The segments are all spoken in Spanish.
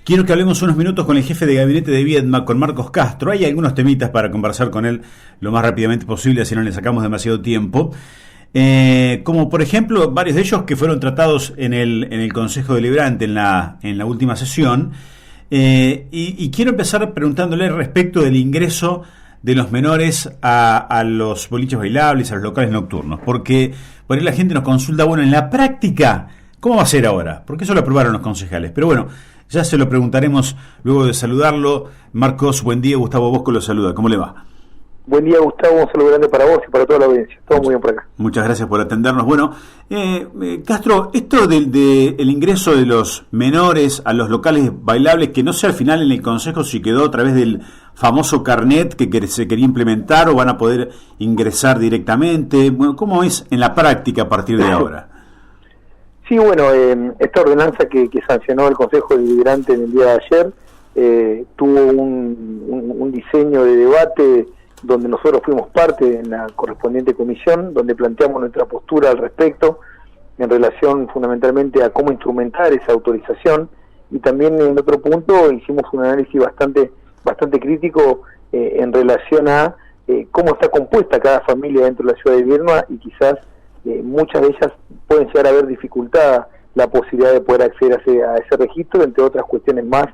Quiero que hablemos unos minutos con el jefe de gabinete de Viedma, con Marcos Castro. Hay algunos temitas para conversar con él lo más rápidamente posible, así no le sacamos demasiado tiempo. Como por ejemplo, varios de ellos que fueron tratados en el Consejo Deliberante en la última sesión. Y quiero empezar preguntándole respecto del ingreso de los menores a los boliches bailables, a los locales nocturnos. Porque por ahí la gente nos consulta, bueno, en la práctica, ¿cómo va a ser ahora? Porque eso lo aprobaron los concejales. Pero bueno, ya se lo preguntaremos luego de saludarlo. Marcos, buen día. Gustavo Bosco lo saluda. ¿Cómo le va? Buen día, Gustavo. Un saludo grande para vos y para toda la audiencia. Todo muy bien por acá. Muchas gracias por atendernos. Bueno, Castro, esto del el ingreso de los menores a los locales bailables, que no sé al final en el Consejo si quedó a través del famoso carnet que se quería implementar o van a poder ingresar directamente. Bueno, ¿cómo es en la práctica a partir de ahora? Sí, bueno, esta ordenanza que sancionó el Consejo Deliberante en el día de ayer tuvo un diseño de debate donde nosotros fuimos parte en la correspondiente comisión, donde planteamos nuestra postura al respecto en relación fundamentalmente a cómo instrumentar esa autorización, y también en otro punto hicimos un análisis bastante crítico en relación a cómo está compuesta cada familia dentro de la ciudad de Viedma, y quizás muchas de ellas pueden llegar a ver dificultada la posibilidad de poder acceder a ese registro, entre otras cuestiones más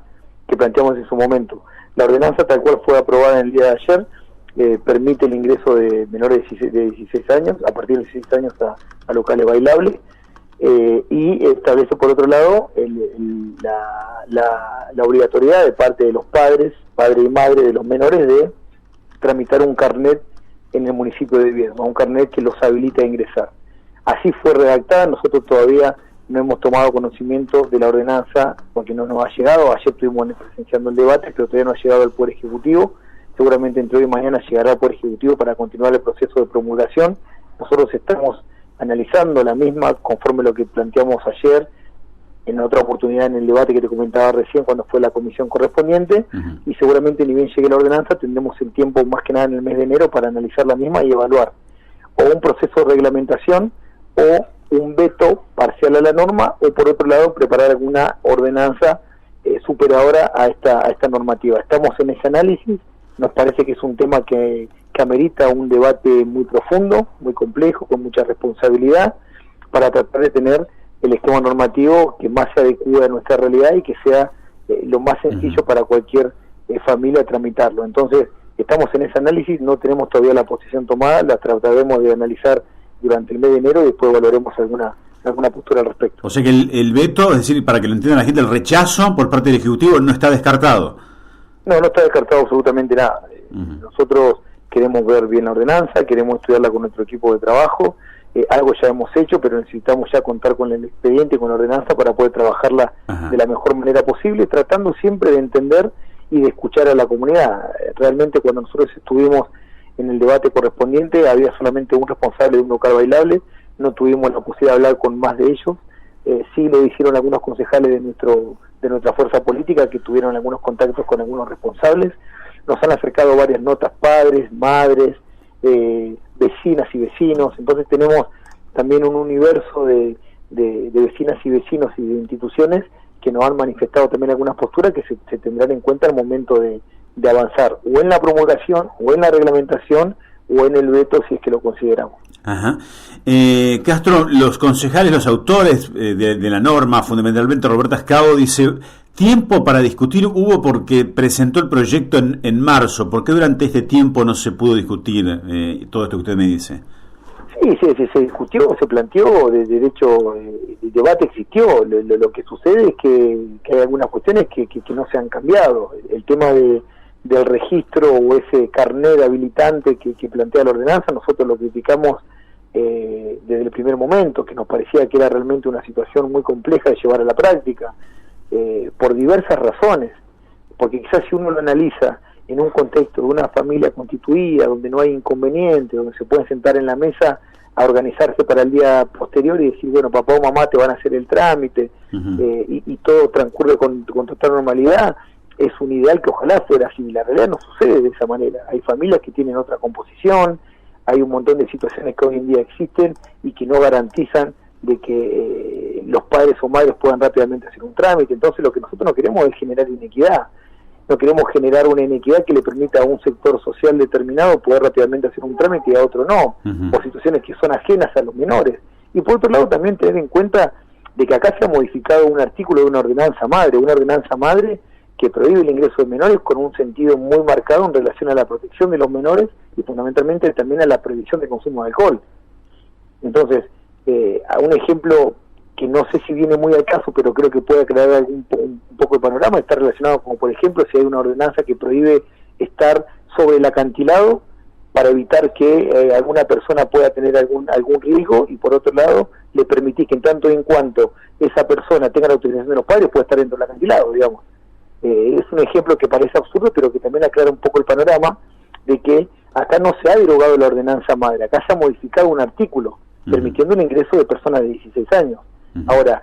que planteamos en su momento. La ordenanza tal cual fue aprobada en el día de ayer permite el ingreso de menores de 16 años, a partir de 16 años a locales bailables, y establece por otro lado la obligatoriedad de parte de los padre y madre de los menores de tramitar un carnet en el municipio de Viedma, un carnet que los habilita a ingresar. Así fue redactada. Nosotros todavía no hemos tomado conocimiento de la ordenanza porque no nos ha llegado. Ayer estuvimos presenciando el debate, pero todavía no ha llegado al Poder Ejecutivo. Seguramente entre hoy y mañana llegará al Poder Ejecutivo para continuar el proceso de promulgación. Nosotros estamos analizando la misma conforme lo que planteamos ayer en otra oportunidad en el debate que te comentaba recién cuando fue la comisión correspondiente, y seguramente ni bien llegue la ordenanza tendremos el tiempo más que nada en el mes de enero para analizar la misma y evaluar o un proceso de reglamentación o un veto parcial a la norma, o por otro lado preparar alguna ordenanza superadora a esta normativa. Estamos en ese análisis. Nos parece que es un tema que amerita un debate muy profundo, muy complejo, con mucha responsabilidad, para tratar de tener el esquema normativo que más se adecue a nuestra realidad y que sea lo más sencillo para cualquier familia tramitarlo. Entonces, estamos en ese análisis, no tenemos todavía la posición tomada, la trataremos de analizar durante el mes de enero y después valoremos alguna postura al respecto. O sea que el veto, es decir, para que lo entienda la gente, el rechazo por parte del Ejecutivo no está descartado. No está descartado absolutamente nada. Nosotros queremos ver bien la ordenanza, queremos estudiarla con nuestro equipo de trabajo, algo ya hemos hecho, pero necesitamos ya contar con el expediente, con la ordenanza para poder trabajarla de la mejor manera posible, tratando siempre de entender y de escuchar a la comunidad. Realmente cuando nosotros estuvimos en el debate correspondiente había solamente un responsable de un local bailable, no tuvimos la posibilidad de hablar con más de ellos. Sí lo hicieron algunos concejales de nuestra fuerza política que tuvieron algunos contactos con algunos responsables. Nos han acercado varias notas padres, madres, vecinas y vecinos. Entonces tenemos también un universo de vecinas y vecinos y de instituciones que nos han manifestado también algunas posturas que se tendrán en cuenta al momento de avanzar o en la promulgación o en la reglamentación o en el veto si es que lo consideramos. Ajá. Castro, los concejales, los autores de la norma, fundamentalmente Roberta Escavo, dice: tiempo para discutir hubo porque presentó el proyecto en marzo. ¿Por qué durante este tiempo no se pudo discutir todo esto que usted me dice? Sí, se discutió, se planteó, de hecho el debate existió. Lo que sucede es que hay algunas cuestiones que no se han cambiado. El tema del registro o ese carnet habilitante que plantea la ordenanza, nosotros lo criticamos desde el primer momento, que nos parecía que era realmente una situación muy compleja de llevar a la práctica, por diversas razones, porque quizás si uno lo analiza en un contexto de una familia constituida, donde no hay inconveniente, donde se pueden sentar en la mesa a organizarse para el día posterior y decir, bueno, papá o mamá te van a hacer el trámite, y todo transcurre con total normalidad, es un ideal que ojalá fuera así. La realidad no sucede de esa manera. Hay familias que tienen otra composición, hay un montón de situaciones que hoy en día existen y que no garantizan de que los padres o madres puedan rápidamente hacer un trámite. Entonces lo que nosotros no queremos es generar inequidad, no queremos generar una inequidad que le permita a un sector social determinado poder rápidamente hacer un trámite y a otro no, o situaciones que son ajenas a los menores. Y por otro lado también tener en cuenta de que acá se ha modificado un artículo de una ordenanza madre que prohíbe el ingreso de menores con un sentido muy marcado en relación a la protección de los menores y fundamentalmente también a la prohibición de consumo de alcohol. Entonces, a un ejemplo que no sé si viene muy al caso, pero creo que puede aclarar un poco el panorama, está relacionado como por ejemplo si hay una ordenanza que prohíbe estar sobre el acantilado para evitar que alguna persona pueda tener algún riesgo, y por otro lado le permitís que en tanto y en cuanto esa persona tenga la autorización de los padres pueda estar dentro del acantilado, digamos. Es un ejemplo que parece absurdo, pero que también aclara un poco el panorama de que acá no se ha derogado la ordenanza madre, acá se ha modificado un artículo permitiendo el ingreso de personas de 16 años. Ahora,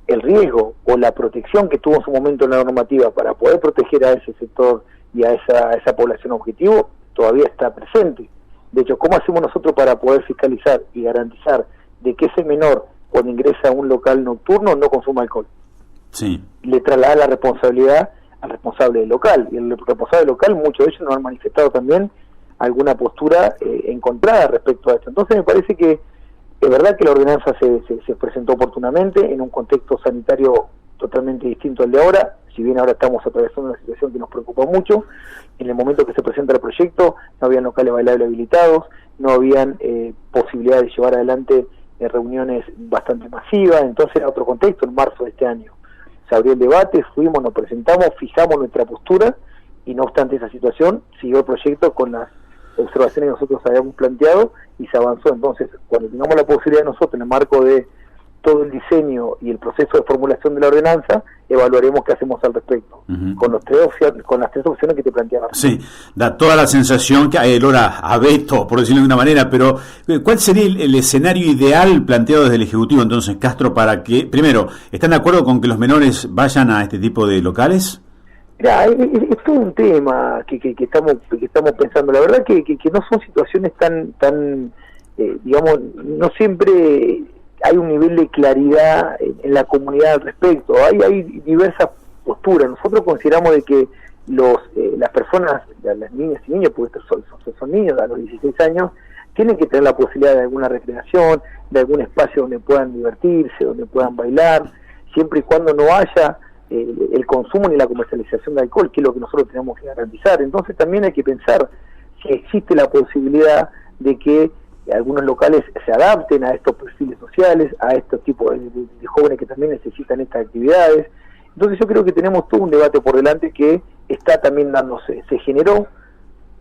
el riesgo o la protección que tuvo en su momento la normativa para poder proteger a ese sector y a esa población objetivo todavía está presente. De hecho, ¿cómo hacemos nosotros para poder fiscalizar y garantizar de que ese menor, cuando ingresa a un local nocturno, no consuma alcohol? Sí. Le traslada la responsabilidad al responsable del local, y el responsable del local, muchos de ellos nos han manifestado también alguna postura encontrada respecto a esto. Entonces me parece que es verdad que la ordenanza se presentó oportunamente en un contexto sanitario totalmente distinto al de ahora, si bien ahora estamos atravesando una situación que nos preocupa mucho. En el momento que se presenta el proyecto no habían locales bailables habilitados, no habían posibilidad de llevar adelante reuniones bastante masivas, entonces era otro contexto. En marzo de este año se abrió el debate, fuimos, nos presentamos, fijamos nuestra postura, y no obstante esa situación siguió el proyecto con las observaciones que nosotros habíamos planteado y se avanzó. Entonces, cuando tengamos la posibilidad nosotros, en el marco de todo el diseño y el proceso de formulación de la ordenanza, evaluaremos qué hacemos al respecto, con las tres opciones que te planteaba. Sí, da toda la sensación que hay olor a veto, por decirlo de una manera, pero ¿cuál sería el escenario ideal planteado desde el Ejecutivo entonces, Castro, para que, primero, ¿están de acuerdo con que los menores vayan a este tipo de locales? Mirá, es todo un tema que estamos pensando. La verdad que no son situaciones tan digamos, no siempre hay un nivel de claridad en la comunidad al respecto. Hay diversas posturas. Nosotros consideramos de que las personas, las niñas y niños, porque son niños a los 16 años, tienen que tener la posibilidad de alguna recreación, de algún espacio donde puedan divertirse, donde puedan bailar, siempre y cuando no haya el consumo ni la comercialización de alcohol, que es lo que nosotros tenemos que garantizar. Entonces también hay que pensar si existe la posibilidad de que algunos locales se adapten a estos perfiles sociales, a estos tipos de jóvenes que también necesitan estas actividades. Entonces yo creo que tenemos todo un debate por delante que está también dándose. Se generó,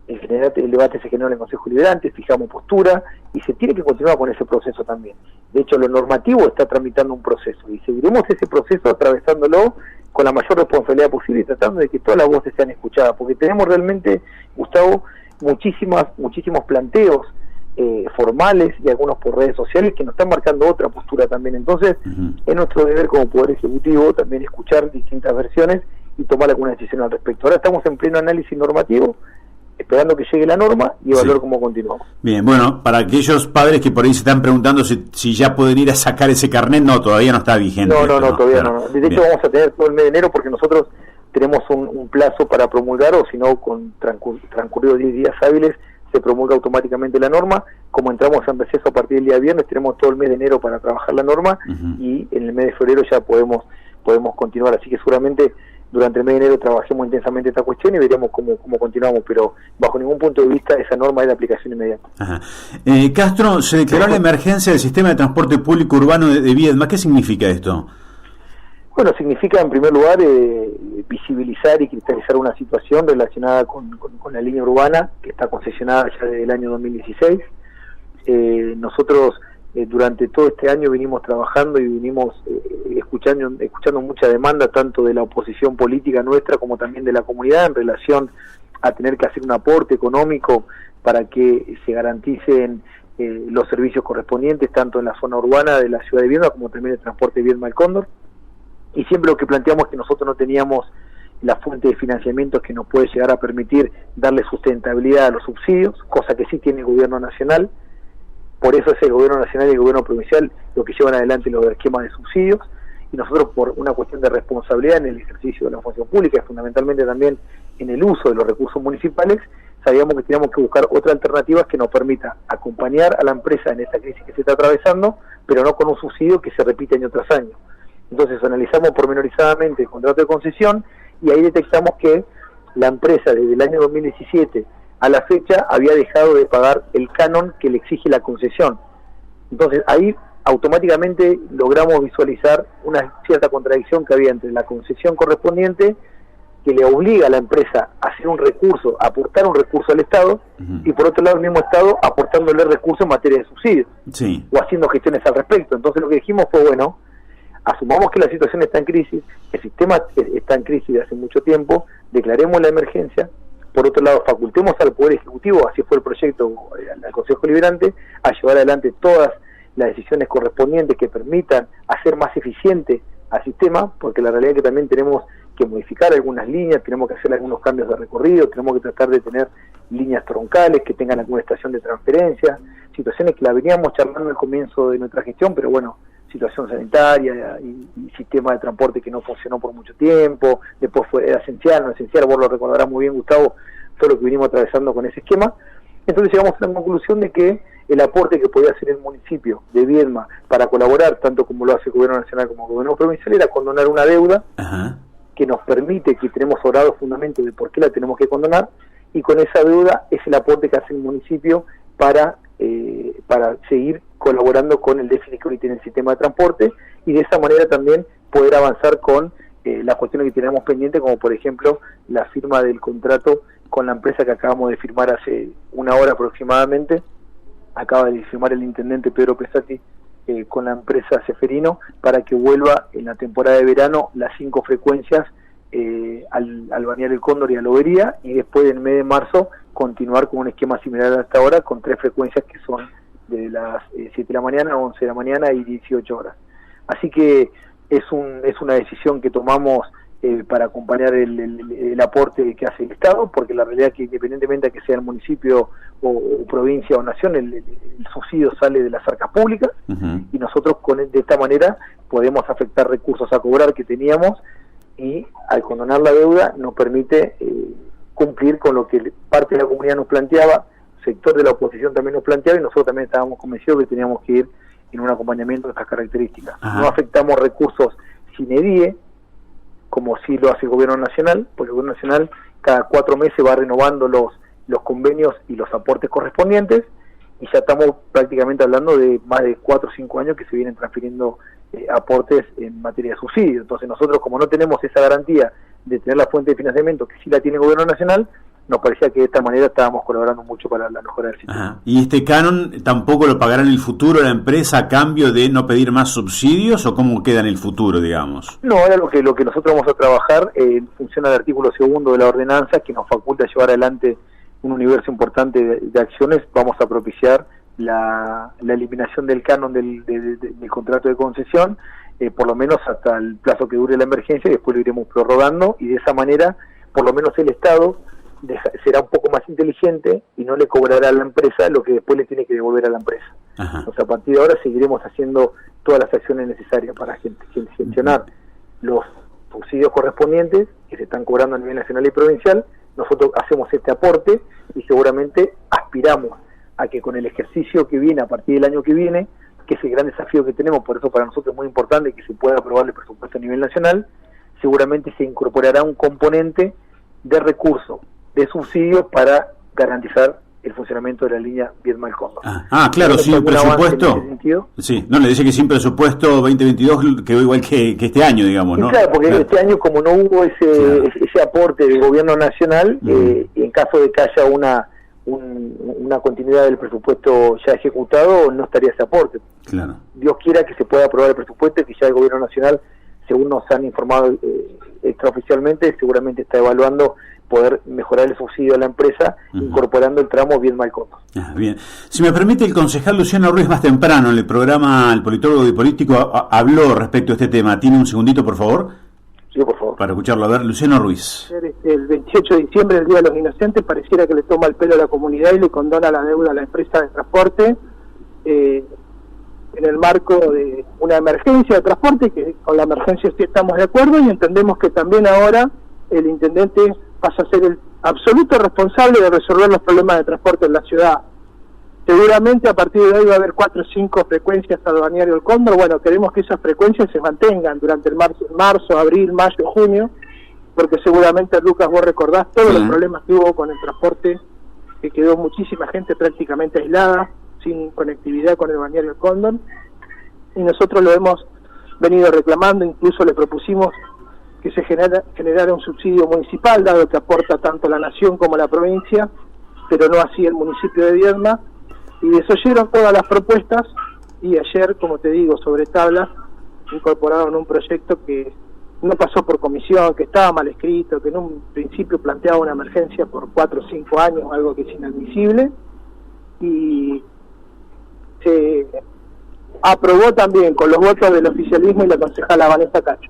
el debate se generó en el Consejo Deliberante, fijamos postura y se tiene que continuar con ese proceso también. De hecho, lo normativo está tramitando un proceso y seguiremos ese proceso atravesándolo con la mayor responsabilidad posible y tratando de que todas las voces sean escuchadas, porque tenemos realmente, Gustavo, muchísimos planteos formales y algunos por redes sociales que nos están marcando otra postura también. Entonces, es nuestro deber como Poder Ejecutivo también escuchar distintas versiones y tomar alguna decisión al respecto. Ahora estamos en pleno análisis normativo, esperando que llegue la norma y evaluar cómo continuamos. Bien, bueno, para aquellos padres que por ahí se están preguntando si ya pueden ir a sacar ese carnet, no, todavía no está vigente. No, todavía no. De hecho, vamos a tener todo el mes de enero porque nosotros tenemos un plazo para promulgar, o si no, con transcurridos 10 días hábiles, se promulga automáticamente la norma. Como entramos en receso a partir del día viernes, tenemos todo el mes de enero para trabajar la norma y en el mes de febrero ya podemos continuar. Así que seguramente durante el mes de enero trabajemos intensamente esta cuestión y veremos cómo continuamos, pero bajo ningún punto de vista esa norma es de aplicación inmediata. Castro, se declaró la emergencia del sistema de transporte público urbano de Viedma. ¿Qué significa esto? Bueno, significa en primer lugar visibilizar y cristalizar una situación relacionada con la línea urbana que está concesionada ya desde el año 2016. Nosotros durante todo este año venimos trabajando y venimos escuchando mucha demanda tanto de la oposición política nuestra como también de la comunidad en relación a tener que hacer un aporte económico para que se garanticen los servicios correspondientes tanto en la zona urbana de la ciudad de Viedma como también el transporte Viedma al Cóndor. Y siempre lo que planteamos es que nosotros no teníamos la fuente de financiamiento que nos puede llegar a permitir darle sustentabilidad a los subsidios, cosa que sí tiene el gobierno nacional. por eso es el gobierno nacional y el gobierno provincial lo que llevan adelante los esquemas de subsidios, y nosotros por una cuestión de responsabilidad en el ejercicio de la función pública y fundamentalmente también en el uso de los recursos municipales, sabíamos que teníamos que buscar otra alternativa que nos permita acompañar a la empresa en esta crisis que se está atravesando, pero no con un subsidio que se repite año tras año. Entonces analizamos pormenorizadamente el contrato de concesión y ahí detectamos que la empresa desde el año 2017 a la fecha había dejado de pagar el canon que le exige la concesión. Entonces ahí automáticamente logramos visualizar una cierta contradicción que había entre la concesión correspondiente, que le obliga a la empresa a hacer un recurso, a aportar un recurso al Estado, y por otro lado el mismo Estado aportándole recursos en materia de subsidios, o haciendo gestiones al respecto. Entonces lo que dijimos fue, bueno, asumamos que la situación está en crisis, el sistema está en crisis de hace mucho tiempo, declaremos la emergencia, por otro lado facultemos al Poder Ejecutivo, así fue el proyecto al Consejo Deliberante, a llevar adelante todas las decisiones correspondientes que permitan hacer más eficiente al sistema, porque la realidad es que también tenemos que modificar algunas líneas, tenemos que hacer algunos cambios de recorrido, tenemos que tratar de tener líneas troncales que tengan alguna estación de transferencia, situaciones que la veníamos charlando al comienzo de nuestra gestión, pero bueno, situación sanitaria y sistema de transporte que no funcionó por mucho tiempo, después era esencial, no esencial, vos lo recordarás muy bien, Gustavo, todo lo que vinimos atravesando con ese esquema. Entonces llegamos a la conclusión de que el aporte que podía hacer el municipio de Viedma para colaborar, tanto como lo hace el gobierno nacional como el gobierno provincial, era condonar una deuda que nos permite, que tenemos sobrado fundamento de por qué la tenemos que condonar, y con esa deuda es el aporte que hace el municipio para seguir colaborando con el déficit que hoy tiene el sistema de transporte, y de esa manera también poder avanzar con las cuestiones que tenemos pendientes, como por ejemplo la firma del contrato con la empresa que acabamos de firmar hace una hora aproximadamente. Acaba de firmar el intendente Pedro Pesati con la empresa Ceferino para que vuelva en la temporada de verano las 5 frecuencias al Balneario El Cóndor y a Lobería, y después en el mes de marzo continuar con un esquema similar hasta ahora con 3 frecuencias que son de las 7 de la mañana, 11 de la mañana y 18 horas. Así que es una decisión que tomamos para acompañar el aporte que hace el Estado, porque la realidad es que independientemente de que sea el municipio o provincia o nación, el subsidio sale de las arcas públicas, y nosotros de esta manera podemos afectar recursos a cobrar que teníamos, y al condonar la deuda nos permite cumplir con lo que parte de la comunidad nos planteaba, sector de la oposición también nos planteaba, y nosotros también estábamos convencidos que teníamos que ir en un acompañamiento de estas características. No afectamos recursos sine die, como sí lo hace el gobierno nacional, porque el gobierno nacional cada 4 meses va renovando los convenios y los aportes correspondientes, y ya estamos prácticamente hablando de más de 4 o 5 años que se vienen transfiriendo aportes en materia de subsidio. Entonces nosotros, como no tenemos esa garantía de tener la fuente de financiamiento que sí la tiene el gobierno nacional, nos parecía que de esta manera estábamos colaborando mucho para la mejora del sistema. ¿Y este canon tampoco lo pagará en el futuro la empresa a cambio de no pedir más subsidios, o cómo queda en el futuro, digamos? No, era lo que nosotros vamos a trabajar en función al artículo 2 de la ordenanza, que nos faculta llevar adelante un universo importante de acciones. Vamos a propiciar la eliminación del canon del contrato de concesión, por lo menos hasta el plazo que dure la emergencia, y después lo iremos prorrogando, y de esa manera por lo menos el Estado será un poco más inteligente y no le cobrará a la empresa lo que después le tiene que devolver a la empresa. O sea, a partir de ahora seguiremos haciendo todas las acciones necesarias para gestionar los subsidios correspondientes que se están cobrando a nivel nacional y provincial. Nosotros hacemos este aporte y seguramente aspiramos a que con el ejercicio que viene, a partir del año que viene, que es el gran desafío que tenemos, por eso para nosotros es muy importante que se pueda aprobar el presupuesto a nivel nacional, seguramente se incorporará un componente de recursos de subsidios para garantizar el funcionamiento de la línea Viedma El Cóndor. Claro, sin presupuesto. Sí, no, le dice que sin presupuesto 2022 quedó igual que este año, digamos, ¿no? Claro, porque este año, como no hubo ese aporte del gobierno nacional, en caso de que haya una continuidad del presupuesto ya ejecutado, no estaría ese aporte. Claro. Dios quiera que se pueda aprobar el presupuesto y que ya el gobierno nacional, según nos han informado extraoficialmente, seguramente está evaluando poder mejorar el subsidio a la empresa, incorporando el tramo Viedma El Cóndor. Bien. Si me permite, el concejal Luciano Ruiz más temprano en el programa El Politólogo y Político habló respecto a este tema. ¿Tiene un segundito, por favor? Sí, por favor. Para escucharlo. A ver, Luciano Ruiz. El 28 de diciembre, el Día de los Inocentes, pareciera que le toma el pelo a la comunidad y le condona la deuda a la empresa de transporte. en el marco de una emergencia de transporte, que con la emergencia sí estamos de acuerdo, y entendemos que también ahora el intendente pasa a ser el absoluto responsable de resolver los problemas de transporte en la ciudad. Seguramente a partir de hoy va a haber 4 o 5 frecuencias al balneario El Cóndor. Bueno, queremos que esas frecuencias se mantengan durante el marzo, abril, mayo, junio, porque seguramente, Lucas, vos recordás todos los problemas que hubo con el transporte, que quedó muchísima gente prácticamente aislada, sin conectividad con el balneario El Cóndor, y nosotros lo hemos venido reclamando. Incluso le propusimos que se generara un subsidio municipal, dado que aporta tanto la nación como la provincia, pero no así el municipio de Viedma, y desoyeron todas las propuestas, y ayer, como te digo, sobre tablas, incorporaron un proyecto que no pasó por comisión, que estaba mal escrito, que en un principio planteaba una emergencia por 4 o 5 años, algo que es inadmisible, y se aprobó también con los votos del oficialismo y la concejala Vanessa Cacho.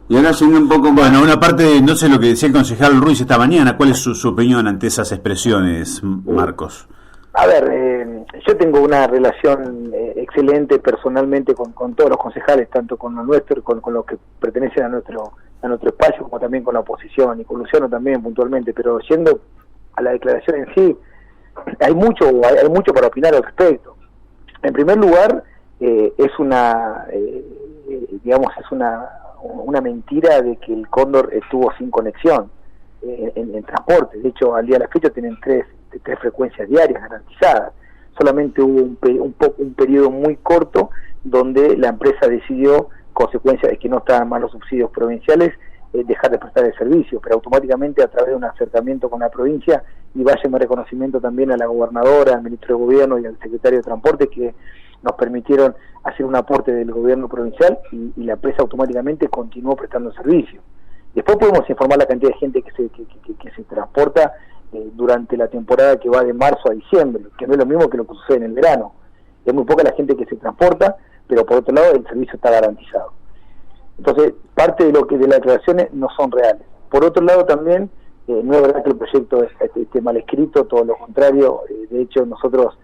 Y ahora siendo un poco, bueno, una parte, no sé lo que decía el concejal Ruiz esta mañana, ¿cuál es su opinión ante esas expresiones, Marcos? A ver, yo tengo una relación excelente personalmente con todos los concejales, tanto con los nuestros, con los que pertenecen a nuestro espacio, como también con la oposición, y con Luciano también puntualmente, pero yendo a la declaración en sí, hay mucho para opinar al respecto. En primer lugar, es una mentira de que el Cóndor estuvo sin conexión en transporte. De hecho, al día de la fecha tienen tres frecuencias diarias garantizadas. Solamente hubo un periodo muy corto donde la empresa decidió, consecuencia de que no estaban más los subsidios provinciales, dejar de prestar el servicio, pero automáticamente, a través de un acercamiento con la provincia, y vaya mi reconocimiento también a la gobernadora, al ministro de Gobierno y al secretario de Transporte, que nos permitieron hacer un aporte del gobierno provincial, y la empresa automáticamente continuó prestando el servicio. Después podemos informar la cantidad de gente que se transporta durante la temporada que va de marzo a diciembre, que no es lo mismo que lo que sucede en el verano. Es muy poca la gente que se transporta, pero por otro lado el servicio está garantizado. Entonces, parte de lo que de las declaraciones no son reales. Por otro lado también, no es verdad que el proyecto esté mal escrito, todo lo contrario. De hecho, nosotros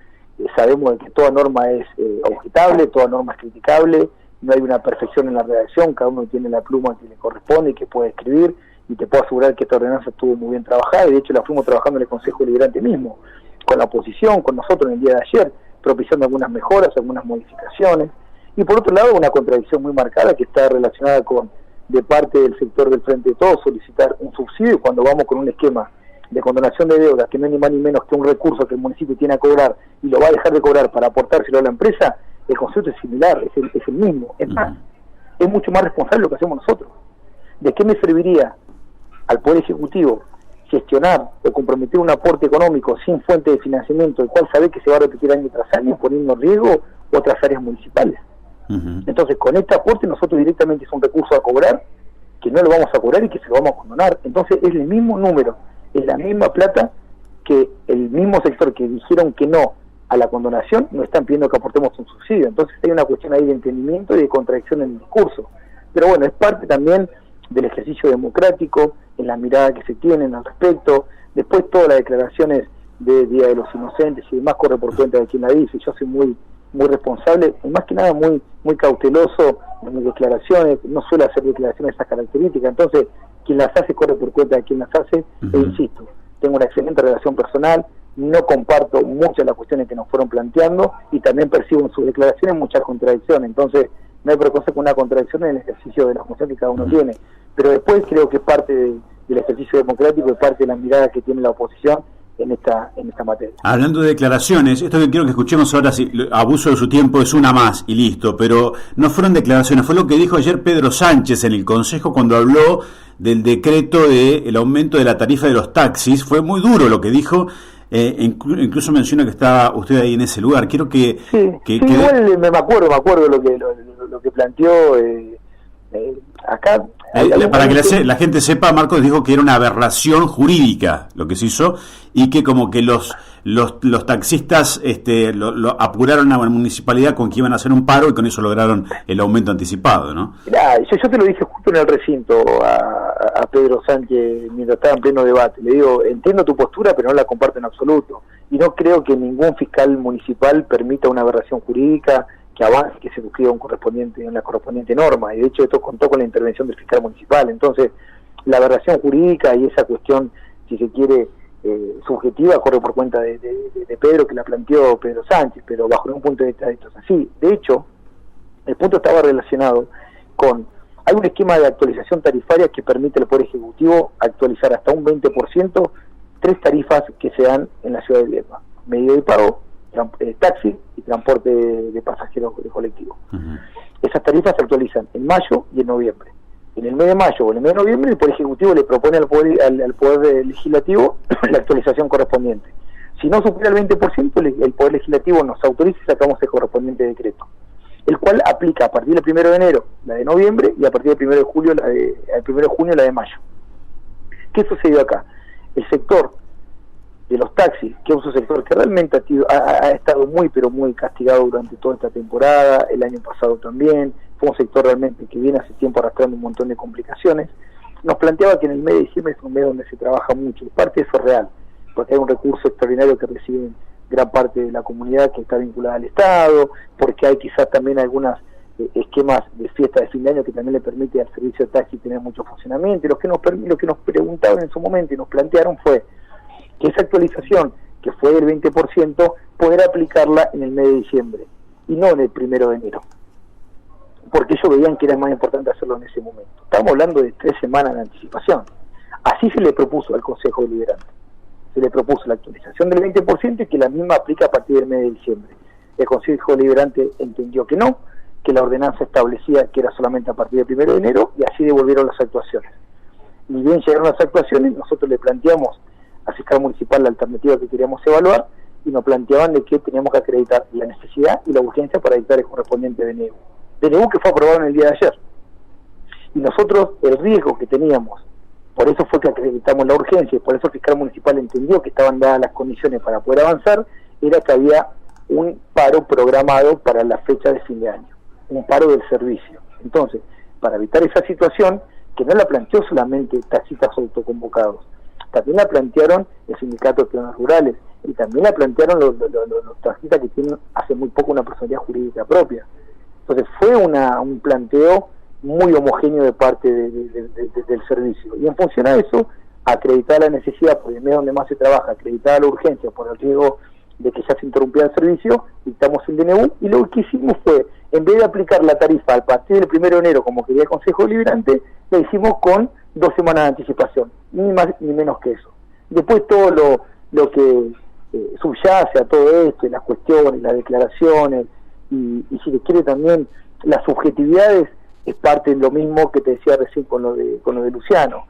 sabemos de que toda norma es objetable, toda norma es criticable, no hay una perfección en la redacción, cada uno tiene la pluma que le corresponde y que puede escribir, y te puedo asegurar que esta ordenanza estuvo muy bien trabajada, y de hecho la fuimos trabajando en el Consejo Deliberante mismo, con la oposición, con nosotros en el día de ayer, propiciando algunas mejoras, algunas modificaciones. Y por otro lado, una contradicción muy marcada que está relacionada con, de parte del sector del Frente de Todos, solicitar un subsidio cuando vamos con un esquema de condonación de deuda, que no es ni más ni menos que un recurso que el municipio tiene a cobrar y lo va a dejar de cobrar para aportárselo a la empresa. El concepto es similar, es el mismo. Es más, es mucho más responsable lo que hacemos nosotros. ¿De qué me serviría al Poder Ejecutivo gestionar o comprometer un aporte económico sin fuente de financiamiento, el cual sabe que se va a repetir año tras año, poniendo en riesgo otras áreas municipales? Entonces, con este aporte nosotros directamente es un recurso a cobrar, que no lo vamos a cobrar y que se lo vamos a condonar. Entonces es el mismo número, es la misma plata que el mismo sector que dijeron que no a la condonación, nos están pidiendo que aportemos un subsidio. Entonces hay una cuestión ahí de entendimiento y de contradicción en el discurso. Pero bueno, es parte también del ejercicio democrático, en la mirada que se tienen al respecto. Después todas las declaraciones de Día de los Inocentes y demás corre por cuenta de quien la dice. Yo soy muy responsable y más que nada muy cauteloso en mis declaraciones, no suelo hacer declaraciones de esas características. Entonces quien las hace corre por cuenta de quien las hace, e insisto, tengo una excelente relación personal, no comparto muchas de las cuestiones que nos fueron planteando y también percibo en sus declaraciones muchas contradicciones. Entonces no hay otra cosa que una contradicción en el ejercicio de la función que cada uno tiene, pero después creo que es parte del ejercicio democrático y parte de la mirada que tiene la oposición en esta materia. Hablando de declaraciones, esto que quiero que escuchemos ahora, si abuso de su tiempo, es una más y listo, pero no fueron declaraciones, fue lo que dijo ayer Pedro Sánchez en el Consejo cuando habló del decreto del aumento de la tarifa de los taxis. Fue muy duro lo que dijo, incluso menciona que está usted ahí en ese lugar. Quiero que... igual me acuerdo lo que planteó acá. Para que la gente sepa, Marcos dijo que era una aberración jurídica lo que se hizo y que como que los taxistas lo apuraron a la municipalidad con que iban a hacer un paro y con eso lograron el aumento anticipado, ¿no? Mirá, yo te lo dije justo en el recinto a Pedro Sánchez mientras estaba en pleno debate. Le digo, entiendo tu postura, pero no la comparto en absoluto. Y no creo que ningún fiscal municipal permita una aberración jurídica que avance, que se suscriba una correspondiente norma. Y de hecho esto contó con la intervención del fiscal municipal. Entonces, la aberración jurídica y esa cuestión, si se quiere, subjetiva, corre por cuenta de Pedro, que la planteó Pedro Sánchez, pero bajo un punto de vista de esto es así. De hecho, el punto estaba relacionado con, hay un esquema de actualización tarifaria que permite al Poder Ejecutivo actualizar hasta un 20% 3 tarifas que se dan en la ciudad de Viedma: medio de pago, taxi y transporte de pasajeros de colectivo. Uh-huh. Esas tarifas se actualizan en mayo y en noviembre. En el mes de mayo o en el mes de noviembre el Poder Ejecutivo le propone al Poder Legislativo la actualización correspondiente. Si no supera el 20%, el Poder Legislativo nos autoriza y sacamos el correspondiente decreto, el cual aplica a partir del 1 de enero la de noviembre y a partir del 1 de julio el 1 de junio la de mayo. ¿Qué sucedió acá? El sector de los taxis, que es un sector que realmente ha estado muy pero muy castigado durante toda esta temporada, el año pasado también, fue un sector realmente que viene hace tiempo arrastrando un montón de complicaciones, nos planteaba que en el mes de diciembre es un mes donde se trabaja mucho, y parte de eso es real, porque hay un recurso extraordinario que reciben gran parte de la comunidad que está vinculada al Estado, porque hay quizás también algunos esquemas de fiesta de fin de año que también le permite al servicio de taxi tener mucho funcionamiento, y lo que nos preguntaban en su momento y nos plantearon fue que esa actualización, que fue del 20%, poder aplicarla en el mes de diciembre y no en el 1 de enero, porque ellos veían que era más importante hacerlo en ese momento. Estamos hablando de 3 semanas de anticipación. Así se le propuso al Consejo Deliberante. Se le propuso la actualización del 20% y que la misma aplica a partir del mes de diciembre. El Consejo Deliberante entendió que no, que la ordenanza establecía que era solamente a partir del 1 de enero, y así devolvieron las actuaciones. Ni bien llegaron las actuaciones, nosotros le planteamos al fiscal municipal la alternativa que queríamos evaluar, y nos planteaban de que teníamos que acreditar la necesidad y la urgencia para dictar el correspondiente DNU. DNU que fue aprobado en el día de ayer. Y nosotros, el riesgo que teníamos, por eso fue que acreditamos la urgencia, y por eso el fiscal municipal entendió que estaban dadas las condiciones para poder avanzar, era que había un paro programado para la fecha de fin de año, un paro del servicio. Entonces, para evitar esa situación, que no la planteó solamente taxistas autoconvocados, también la plantearon el sindicato de planos rurales, y también la plantearon los taxistas que tienen hace muy poco una personalidad jurídica propia. Entonces fue un planteo muy homogéneo de parte del servicio, y en función a eso, acreditar la necesidad por el medio donde más se trabaja, acreditar la urgencia por el riesgo de que ya se interrumpía el servicio, dictamos el DNU, y lo que hicimos fue, en vez de aplicar la tarifa a partir del 1 de enero como quería el Consejo Deliberante, la hicimos con 2 semanas de anticipación, ni más ni menos que eso. Después todo lo que subyace a todo esto, las cuestiones, las declaraciones, y si le quiere también las subjetividades, es parte de lo mismo que te decía recién con lo de Luciano.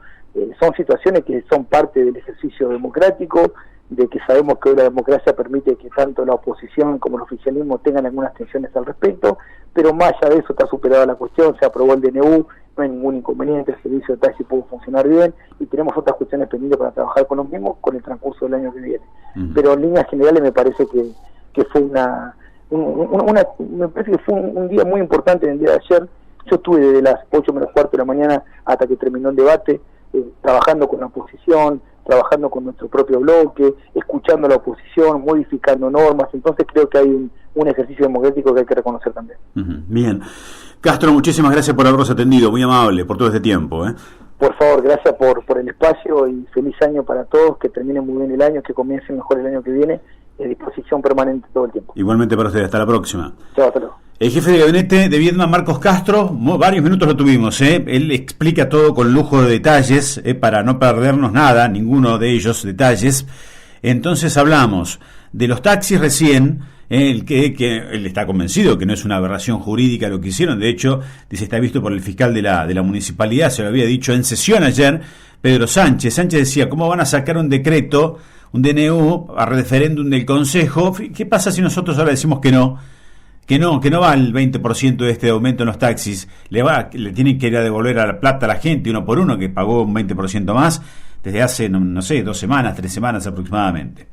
Son situaciones que son parte del ejercicio democrático, de que sabemos que hoy la democracia permite que tanto la oposición como el oficialismo tengan algunas tensiones al respecto, pero más allá de eso está superada la cuestión, se aprobó el DNU, no hay ningún inconveniente, el servicio de taxi pudo funcionar bien, y tenemos otras cuestiones pendientes para trabajar con los mismos con el transcurso del año que viene. Uh-huh. Pero en líneas generales me parece que fue me parece que fue un día muy importante en el día de ayer. Yo estuve desde las 8 menos cuarto de la mañana hasta que terminó el debate, trabajando con la oposición, trabajando con nuestro propio bloque, escuchando a la oposición, modificando normas. Entonces creo que hay un ejercicio democrático que hay que reconocer también. Uh-huh. Bien. Castro, muchísimas gracias por habernos atendido, muy amable por todo este tiempo. Por favor, gracias por el espacio, y feliz año para todos, que termine muy bien el año, que comience mejor el año que viene, a disposición permanente todo el tiempo. Igualmente para ustedes, hasta la próxima. Chao, hasta luego. El jefe de gabinete de Viedma, Marcos Castro, varios minutos lo tuvimos, él explica todo con lujo de detalles, para no perdernos nada, ninguno de ellos detalles. Entonces hablamos de los taxis recién, que él está convencido que no es una aberración jurídica lo que hicieron. De hecho, dice, está visto por el fiscal de la municipalidad, se lo había dicho en sesión ayer, Pedro Sánchez. Sánchez decía, ¿cómo van a sacar un decreto, un DNU, a referéndum del Consejo? ¿Qué pasa si nosotros ahora decimos que no? que no va al 20% de este aumento en los taxis, le tienen que ir a devolver a la plata a la gente uno por uno, que pagó un 20% más desde hace, no sé, 2 semanas, 3 semanas aproximadamente.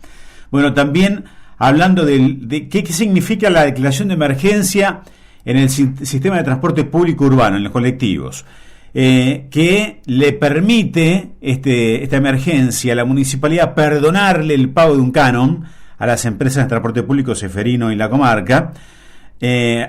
Bueno, también hablando de qué significa la declaración de emergencia en el sistema de transporte público urbano, en los colectivos, que le permite esta emergencia a la municipalidad perdonarle el pago de un canon a las empresas de transporte público Ceferino y la comarca,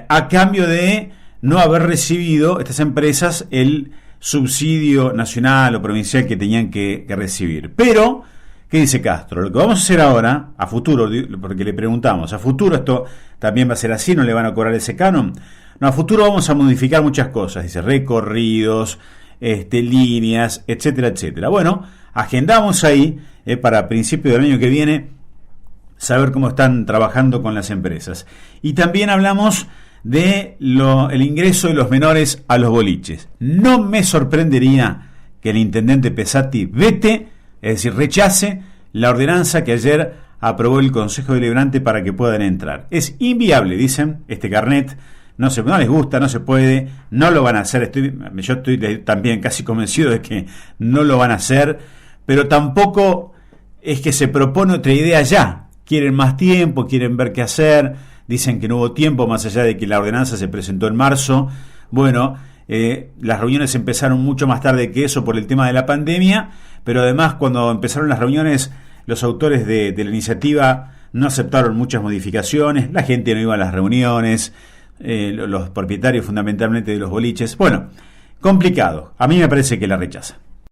a cambio de no haber recibido estas empresas el subsidio nacional o provincial que tenían que recibir. Pero, ¿qué dice Castro? Lo que vamos a hacer ahora, a futuro, porque le preguntamos, ¿a futuro esto también va a ser así? ¿No le van a cobrar ese canon? No, a futuro vamos a modificar muchas cosas, dice, recorridos, líneas, etcétera, etcétera. Bueno, agendamos ahí, para principios del año que viene, saber cómo están trabajando con las empresas. Y también hablamos de el ingreso de los menores a los boliches. No me sorprendería que el intendente Pesati vete, es decir, rechace la ordenanza que ayer aprobó el Consejo Deliberante para que puedan entrar. Es inviable, dicen, este carnet, no les gusta, no se puede, no lo van a hacer. Yo estoy también casi convencido de que no lo van a hacer, pero tampoco es que se propone otra idea ya. Quieren más tiempo, quieren ver qué hacer, dicen que no hubo tiempo, más allá de que la ordenanza se presentó en marzo. Bueno, las reuniones empezaron mucho más tarde que eso por el tema de la pandemia, pero además cuando empezaron las reuniones, los autores de la iniciativa no aceptaron muchas modificaciones, la gente no iba a las reuniones, los propietarios fundamentalmente de los boliches. Bueno, complicado, a mí me parece que la rechaza.